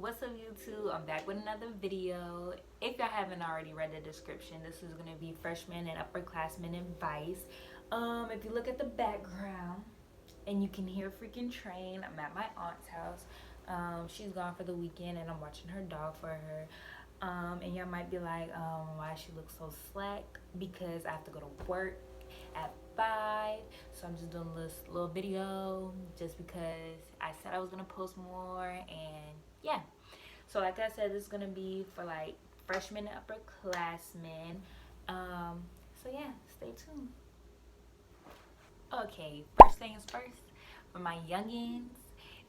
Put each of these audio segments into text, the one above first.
What's up, YouTube? I'm back with another video. If y'all haven't already read the description, this is gonna be freshman and upperclassmen advice. If you look at the background and you can hear a freaking train, I'm at my aunt's house. She's gone for the weekend and I'm watching her dog for her. And y'all might be like, why she looks so slack? Because I have to go to work at 5, so I'm just doing this little video just because I said I was gonna post more. And yeah, so like I said, this is gonna be for like freshmen and upperclassmen. So yeah, stay tuned. Okay, first things first, for my youngins,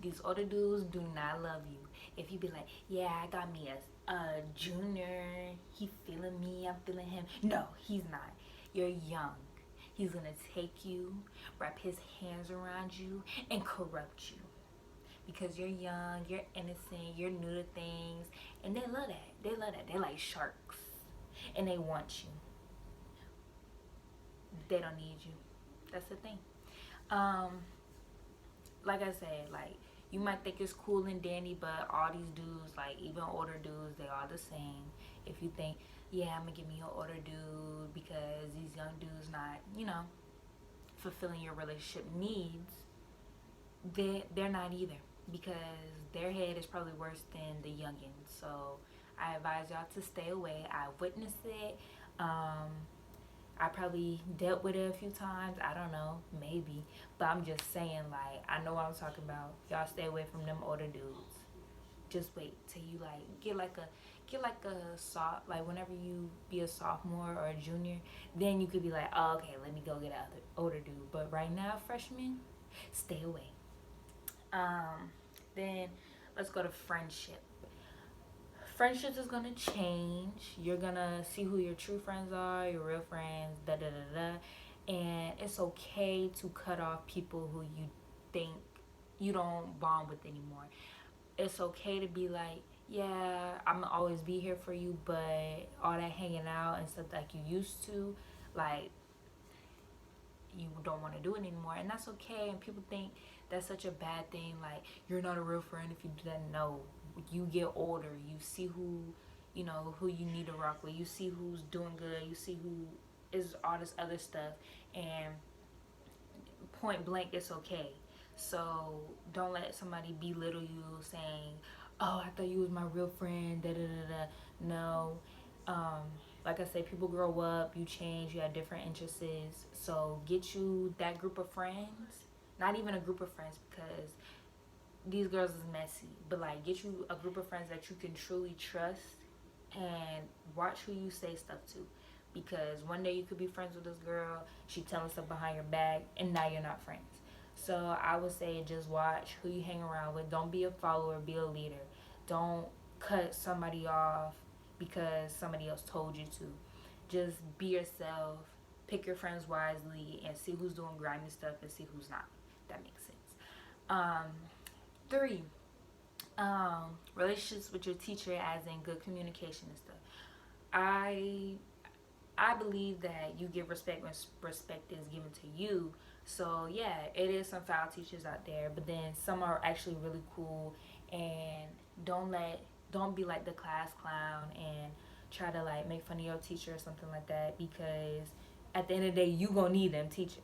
these older dudes do not love you. If you be like, yeah, I got me a junior, he feeling me, I'm feeling him. No, he's not. You're young. He's gonna take you, wrap his hands around you, and corrupt you. Because you're young, you're innocent, you're new to things, and they love that. They love that. They're like sharks, and they want you. They don't need you. That's the thing. Like I said, like, you might think it's cool and dandy, but all these dudes, like even older dudes, they are the same. If you think, yeah, I'm gonna give me an older dude because these young dudes not, fulfilling your relationship needs, they're not either, because their head is probably worse than the youngins. So I advise y'all to stay away. I witnessed it. I probably dealt with it a few times. I don't know, maybe. But I'm just saying, like, I know what I'm talking about. Y'all stay away from them older dudes. Just wait till you like get like a soft, like whenever you be a sophomore or a junior, then you could be like, oh, okay, let me go get another older dude. But right now, freshmen, stay away. Then let's go to friendship. Friendships is gonna change. You're gonna see who your true friends are, your real friends, da da da da. And it's okay to cut off people who you think you don't bond with anymore. It's okay to be like, yeah, I'm gonna always be here for you, but all that hanging out and stuff like you used to, like, you don't want to do it anymore, and that's okay. And people think that's such a bad thing, like you're not a real friend if you do that. No, you get older, you see who you need to rock with, you see who's doing good, you see who is all this other stuff, and point blank, it's okay. So don't let somebody belittle you saying, oh, I thought you was my real friend, da da da da. No. Like I say, people grow up, you change, you have different interests. So get you that group of friends. Not even a group of friends, because these girls is messy. But like, get you a group of friends that you can truly trust, and watch who you say stuff to. Because one day you could be friends with this girl, she telling stuff behind your back, and now you're not friends. So I would say just watch who you hang around with. Don't be a follower, be a leader. Don't cut somebody off because somebody else told you to. Just be yourself, pick your friends wisely, and see who's doing grimy stuff and see who's not. That makes sense. 3, relationships with your teacher, as in good communication and stuff. I believe that you give respect when respect is given to you. So yeah, it is some foul teachers out there, but then some are actually really cool. And don't be like the class clown and try to like make fun of your teacher or something like that, because at the end of the day, you gonna need them teachers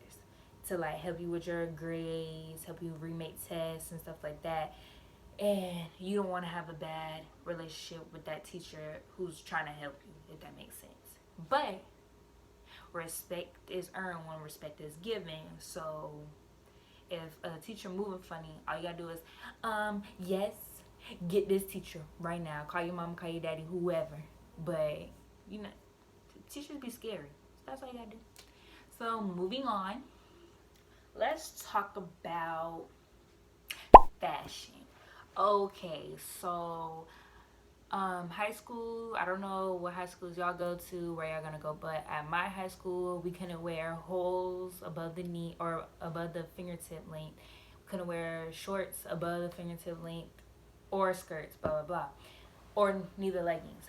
to like help you with your grades, help you remake tests and stuff like that. And you don't want to have a bad relationship with that teacher who's trying to help you, if that makes sense. But respect is earned when respect is given. So if a teacher moving funny, all you gotta do is, yes, get this teacher right now. Call your mom, call your daddy, whoever. But teachers be scary. So that's all you gotta do. So moving on, let's talk about fashion. Okay, so high school, I don't know what high schools y'all go to, where y'all gonna go, but at my high school, we couldn't wear holes above the knee or above the fingertip length. We couldn't wear shorts above the fingertip length, or skirts, blah blah blah, or neither leggings.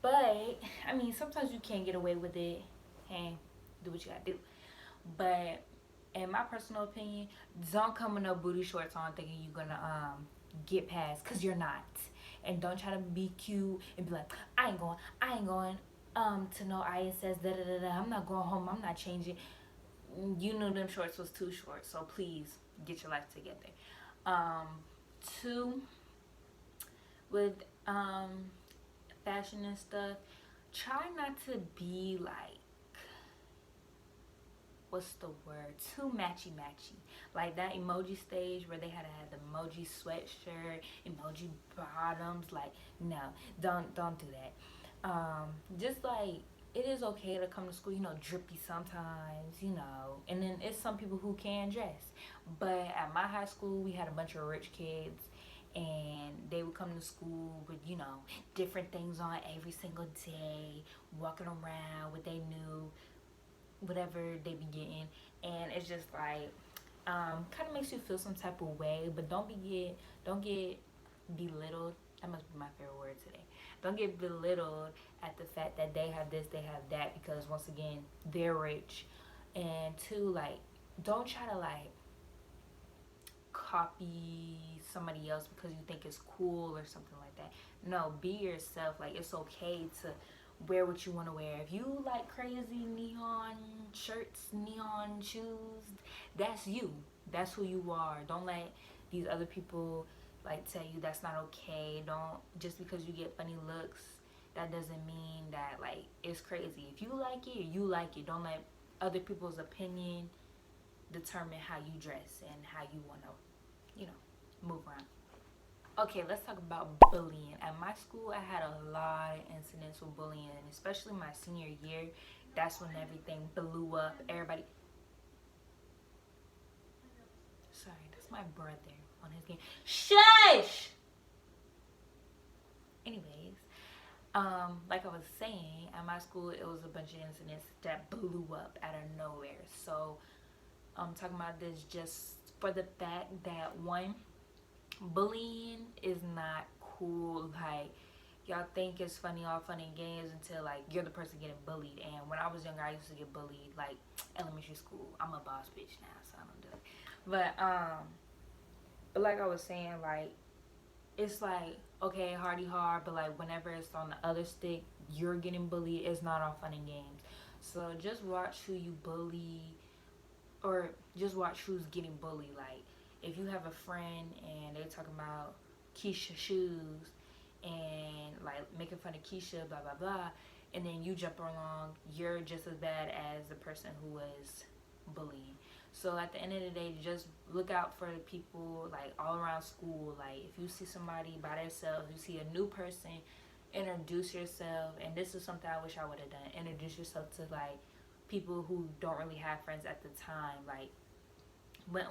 But I mean, sometimes you can't get away with it. Hey, do what you gotta do. But in my personal opinion, don't come with no booty shorts on thinking you're gonna get past, because you're not. And don't try to be cute and be like, I ain't going to no ISS, da da da da. I'm not going home, I'm not changing. You knew them shorts was too short, so please get your life together. Um, Two, with fashion and stuff, try not to be like, what's the word, too matchy matchy, like that emoji stage where they had to have the emoji sweatshirt, emoji bottoms. Like, no, don't do that. Just like, it is okay to come to school, drippy sometimes, and then it's some people who can dress. But at my high school, we had a bunch of rich kids, and they would come to school with, different things on every single day, walking around with their new whatever they be getting. And it's just like, kind of makes you feel some type of way. But don't get belittled. That must be my favorite word today. Don't get belittled at the fact that they have this, they have that, because once again, they're rich. And two, like, don't try to like copy somebody else because you think it's cool or something like that. No, be yourself. Like, it's okay to wear what you want to wear. If you like crazy neon shirts, neon shoes, that's you. That's who you are. Don't let these other people like tell you that's not okay. Don't, just because you get funny looks, that doesn't mean that like it's crazy. If you like it, you like it. Don't let other people's opinion determine how you dress and how you want to, move around. Okay, let's talk about bullying. At my school, I had a lot of incidents with bullying, and especially my senior year. That's when everything blew up. Everybody, sorry, that's my brother on his game. Shush. Anyways, like I was saying, at my school, it was a bunch of incidents that blew up out of nowhere. So, I'm talking about this just for the fact that, one, bullying is not cool. Like, y'all think it's funny, all fun and games, until like you're the person getting bullied. And when I was younger, I used to get bullied like elementary school. I'm a boss bitch now, so I don't do it. But like I was saying, like, it's like, okay, hardy hard, but like whenever it's on the other stick, you're getting bullied. It's not all fun and games. So just watch who you bully, or just watch who's getting bullied. Like, if you have a friend and they talking about Keisha shoes and like making fun of Keisha, blah blah blah, and then you jump along, you're just as bad as the person who was bullying. So at the end of the day, just look out for the people like all around school. Like, if you see somebody by themselves, you see a new person, introduce yourself. And this is something I wish I would have done. Introduce yourself to like people who don't really have friends at the time. Like,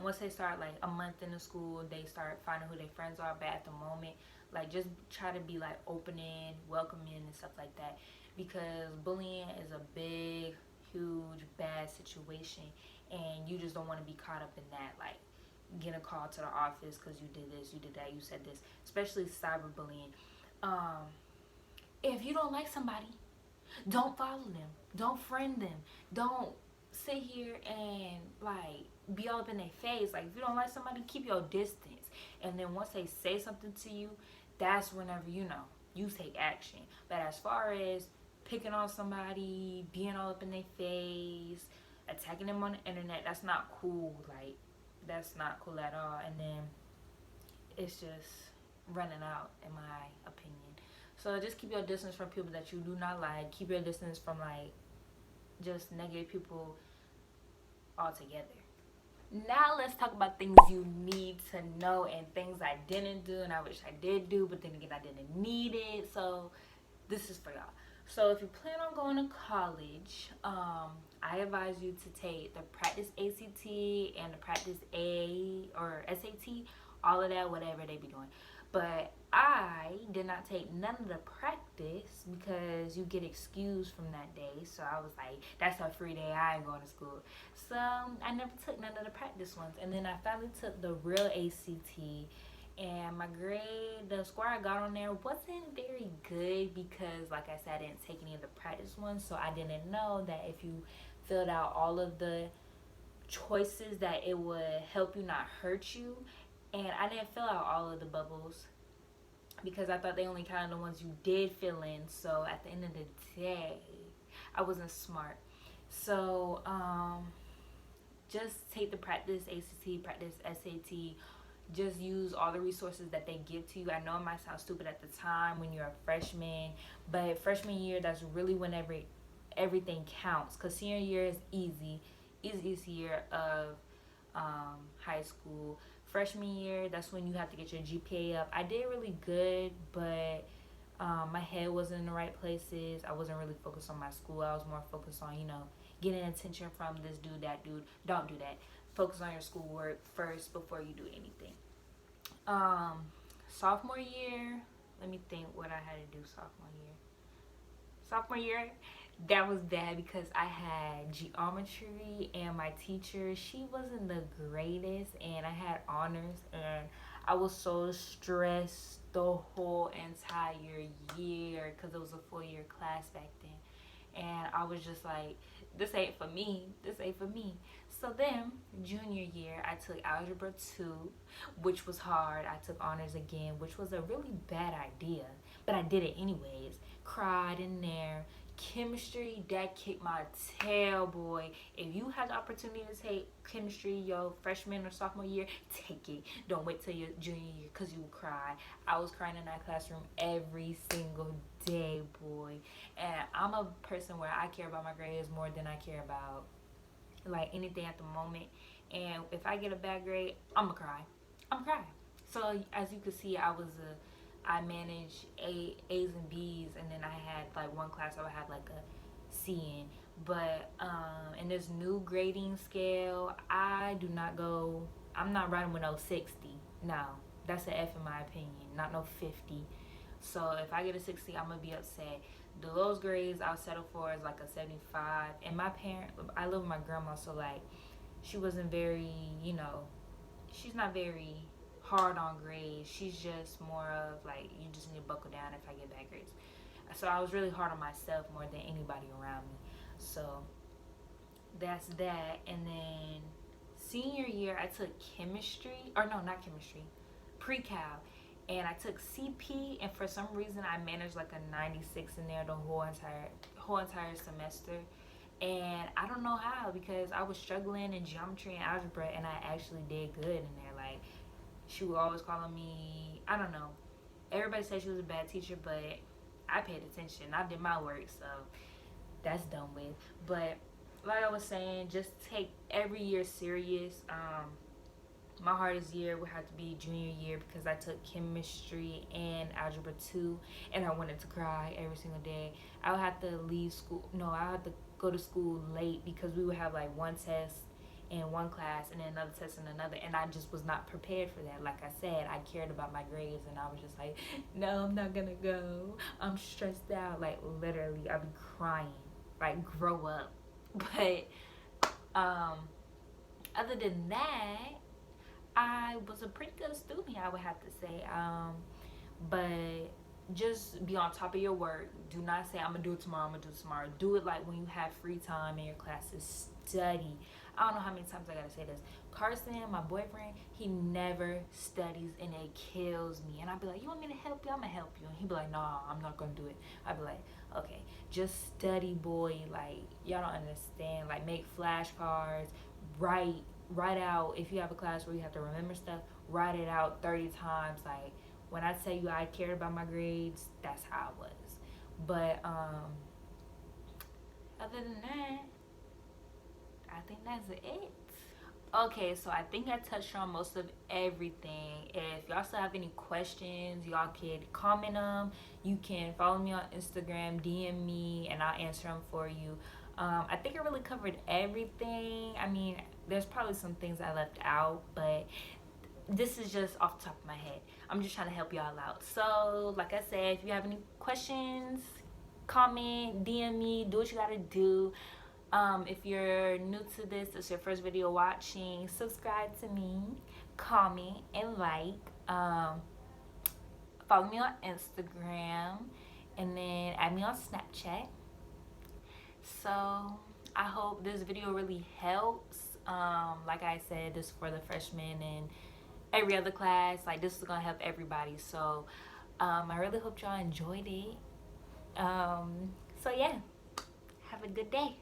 once they start like a month in the school, they start finding who their friends are. But at the moment, like, just try to be like opening, welcoming, and stuff like that, because bullying is a big, huge, bad situation, and you just don't want to be caught up in that. Like, getting a call to the office because you did this, you did that, you said this, especially cyberbullying. Um, if you don't like somebody, don't follow them. Don't friend them. Don't sit here and like be all up in their face. Like, if you don't like somebody, keep your distance. And then once they say something to you, that's whenever you take action. But as far as picking on somebody, being all up in their face, attacking them on the internet, that's not cool. Like, that's not cool at all. And then it's just running out, in my opinion. So just keep your distance from people that you do not like. Keep your distance from like just negative people altogether. Now let's talk about things you need to know and things I didn't do and I wish I did do, but then again I didn't need it. So this is for y'all. So if you plan on going to college, I advise you to take the practice ACT and the practice A or SAT, all of that, whatever they be doing. But I did not take none of the practice because you get excused from that day. So I was like, that's a free day. I ain't going to school. So I never took none of the practice ones. And then I finally took the real ACT. And my grade, the score I got on there wasn't very good because, like I said, I didn't take any of the practice ones. So I didn't know that if you filled out all of the choices that it would help you, not hurt you. And I didn't fill out all of the bubbles. because I thought they only counted the ones you did fill in. So at the end of the day, I wasn't smart. So just take the practice ACT, practice SAT. Just use all the resources that they give to you. I know it might sound stupid at the time when you're a freshman, but freshman year, that's really whenever everything counts. Because senior year is easiest year of high school. Freshman year, that's when you have to get your GPA up. I did really good, but my head wasn't in the right places. I wasn't really focused on my school. I was more focused on, getting attention from this dude, that dude. Don't do that. Focus on your schoolwork first before you do anything. Sophomore year, let me think what I had to do sophomore year. Sophomore year, that was bad because I had geometry and my teacher, she wasn't the greatest, and I had honors, and I was so stressed the whole entire year because it was a 4-year class back then. And I was just like, this ain't for me. This ain't for me. So then, junior year, I took Algebra 2, which was hard. I took honors again, which was a really bad idea. But I did it anyways. Cried in there. Chemistry, that kicked my tail, boy. If you have the opportunity to take chemistry your freshman or sophomore year, take it. Don't wait till your junior year because you will cry. I was crying in that classroom every single day, boy. And I'm a person where I care about my grades more than I care about like anything at the moment. And if I get a bad grade, I'ma cry. I'm crying. So as you can see, I managed A's and B's, and then I had like one class I would have like a C in. But in this new grading scale, I'm not riding with no 60. No, that's an F in my opinion, not no 50. So if I get a 60, I'm gonna be upset. The lowest grades I'll settle for is like a 75. And I live with my grandma, so like she wasn't very, she's not very hard on grades. She's just more of like, you just need to buckle down if I get bad grades. So I was really hard on myself more than anybody around me. So that's that. And then senior year, I took chemistry, or no, not chemistry, pre-cal. And I took CP, and for some reason I managed like a 96 in there the whole entire semester. And I don't know how, because I was struggling in geometry and algebra, and I actually did good in there. Like, she was always calling me, I don't know. Everybody said she was a bad teacher, but I paid attention. I did my work, so that's done with. But like I was saying, just take every year serious. My hardest year would have to be junior year because I took chemistry and algebra 2, and I wanted to cry every single day. I would have to leave school. No, I had to go to school late because we would have like one test in one class and then another test in another, and I just was not prepared for that. Like I said, I cared about my grades, and I was just like, no, I'm not gonna go. I'm stressed out. Like, literally, I'd be crying. Like, grow up. But other than that, I was a pretty good student, I would have to say. But just be on top of your work. Do not say, I'm going to do it tomorrow, I'm going to do it tomorrow. Do it like when you have free time in your classes. Study. I don't know how many times I got to say this. Carson, my boyfriend, he never studies, and it kills me. And I'd be like, you want me to help you? I'm going to help you. And he'd be like, nah, I'm not going to do it. I'd be like, okay, just study, boy. Like, y'all don't understand. Like, make flashcards, write out, if you have a class where you have to remember stuff, write it out 30 times. Like, when I tell you I cared about my grades, that's how it was. But other than that, I think that's it. Okay, so I think I touched on most of everything. If y'all still have any questions, y'all can comment them. You can follow me on Instagram, DM me, and I'll answer them for you. I think I really covered everything. I mean, there's probably some things I left out, but this is just off the top of my head. I'm just trying to help y'all out. So, like I said, if you have any questions, comment, DM me, do what you gotta do. If you're new to this, it's your first video watching, subscribe to me, comment, and like. Follow me on Instagram, and then add me on Snapchat. So I hope this video really helps. Like I said, this is for the freshmen and every other class. Like, this is gonna help everybody. So I really hope y'all enjoyed it. So yeah, have a good day.